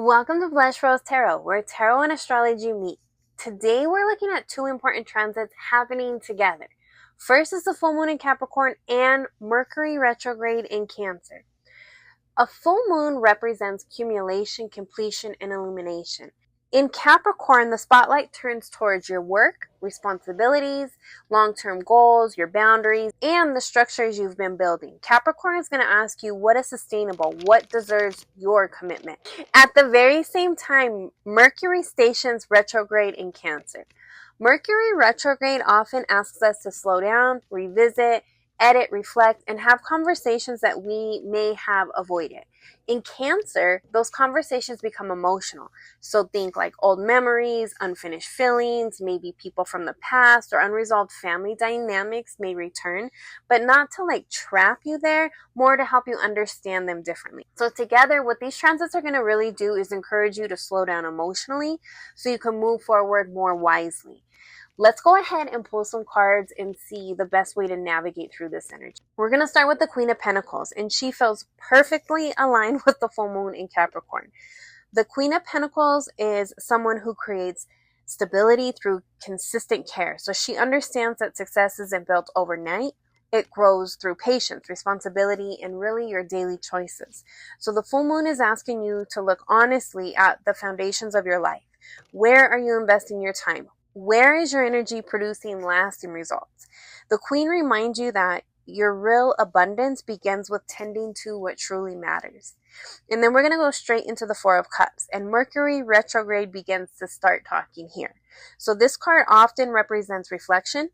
Welcome to Blush Rose Tarot, where tarot and astrology meet. Today we're looking at two important transits happening together. First is the full moon in Capricorn and Mercury retrograde in Cancer. A full moon represents accumulation, completion, and illumination. In Capricorn, the spotlight turns towards your work, responsibilities, long-term goals, your boundaries, and the structures you've been building. Capricorn is going to ask you what is sustainable, what deserves your commitment. At the very same time, Mercury stations retrograde in Cancer. Mercury retrograde often asks us to slow down, revisit, edit, reflect, and have conversations that we may have avoided. In Cancer, those conversations become emotional. So think like old memories, unfinished feelings, maybe people from the past or unresolved family dynamics may return, but not to like trap you there, more to help you understand them differently. So together, what these transits are going to really do is encourage you to slow down emotionally so you can move forward more wisely. Let's go ahead and pull some cards and see the best way to navigate through this energy. We're going to start with the Queen of Pentacles, and she feels perfectly aligned with the full moon in Capricorn. The Queen of Pentacles is someone who creates stability through consistent care. So she understands that success isn't built overnight. It grows through patience, responsibility, and really your daily choices. So the full moon is asking you to look honestly at the foundations of your life. Where are you investing your time? Where is your energy producing lasting results? The Queen reminds you that your real abundance begins with tending to what truly matters. And then we're going to go straight into the Four of Cups, and Mercury retrograde begins to start talking here. So this card often represents reflection,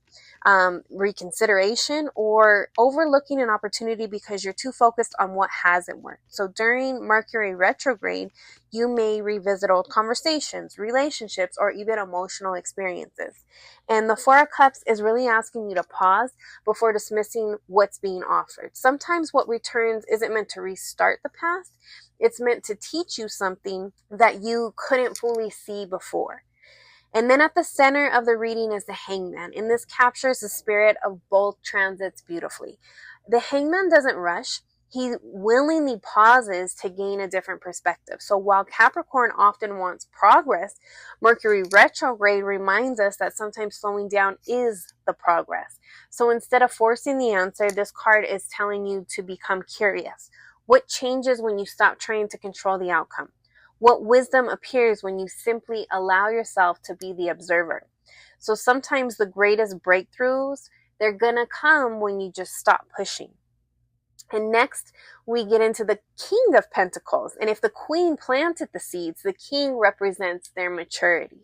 reconsideration, or overlooking an opportunity because you're too focused on what hasn't worked. So during Mercury retrograde, you may revisit old conversations, relationships, or even emotional experiences. And the Four of Cups is really asking you to pause before dismissing what's being offered. Sometimes what returns isn't meant to restart the past. It's meant to teach you something that you couldn't fully see before. And then at the center of the reading is the Hangman, and this captures the spirit of both transits beautifully. The Hangman doesn't rush. He willingly pauses to gain a different perspective. So while Capricorn often wants progress, Mercury retrograde reminds us that sometimes slowing down is the progress. So instead of forcing the answer, this card is telling you to become curious. What changes when you stop trying to control the outcome? What wisdom appears when you simply allow yourself to be the observer? So sometimes the greatest breakthroughs, they're going to come when you just stop pushing. And next, we get into the King of Pentacles. And if the Queen planted the seeds, the King represents their maturity.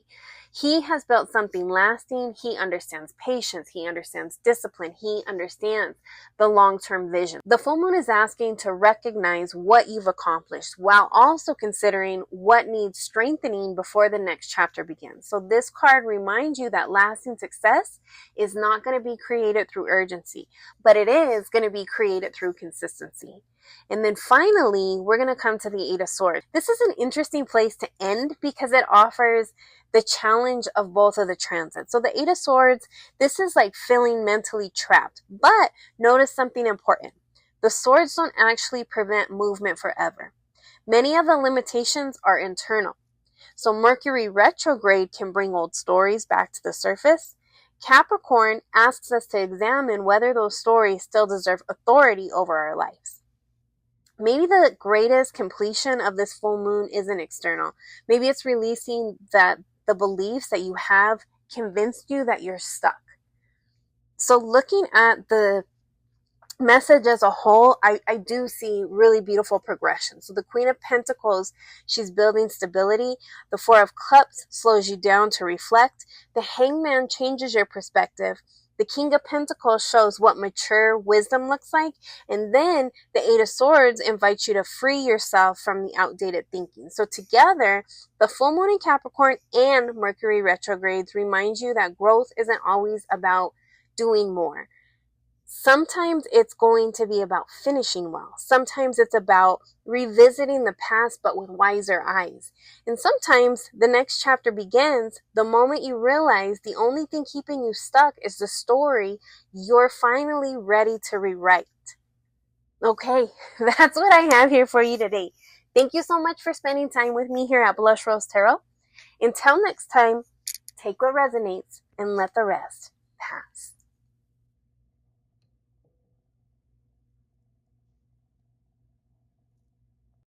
He has built something lasting. He understands patience. He understands discipline. He understands the long-term vision. The full moon is asking to recognize what you've accomplished while also considering what needs strengthening before the next chapter begins. So this card reminds you that lasting success is not going to be created through urgency, but it is going to be created through consistency. And then finally, we're going to come to the Eight of Swords. This is an interesting place to end because it offers the challenge of both of the transits. So the Eight of Swords, this is like feeling mentally trapped. But notice something important. The swords don't actually prevent movement forever. Many of the limitations are internal. So Mercury retrograde can bring old stories back to the surface. Capricorn asks us to examine whether those stories still deserve authority over our lives. Maybe the greatest completion of this full moon isn't external. Maybe it's releasing that the beliefs that you have convinced you that you're stuck. So looking at the message as a whole, I do see really beautiful progression. So the Queen of Pentacles, she's building stability. The Four of Cups slows you down to reflect. The Hangman changes your perspective. The King of Pentacles shows what mature wisdom looks like. And then the Eight of Swords invites you to free yourself from the outdated thinking. So together, the full moon in Capricorn and Mercury retrogrades remind you that growth isn't always about doing more. Sometimes it's going to be about finishing well. Sometimes it's about revisiting the past, but with wiser eyes. And sometimes the next chapter begins the moment you realize the only thing keeping you stuck is the story you're finally ready to rewrite. Okay, that's what I have here for you today. Thank you so much for spending time with me here at Blush Rose Tarot. Until next time, take what resonates and let the rest pass.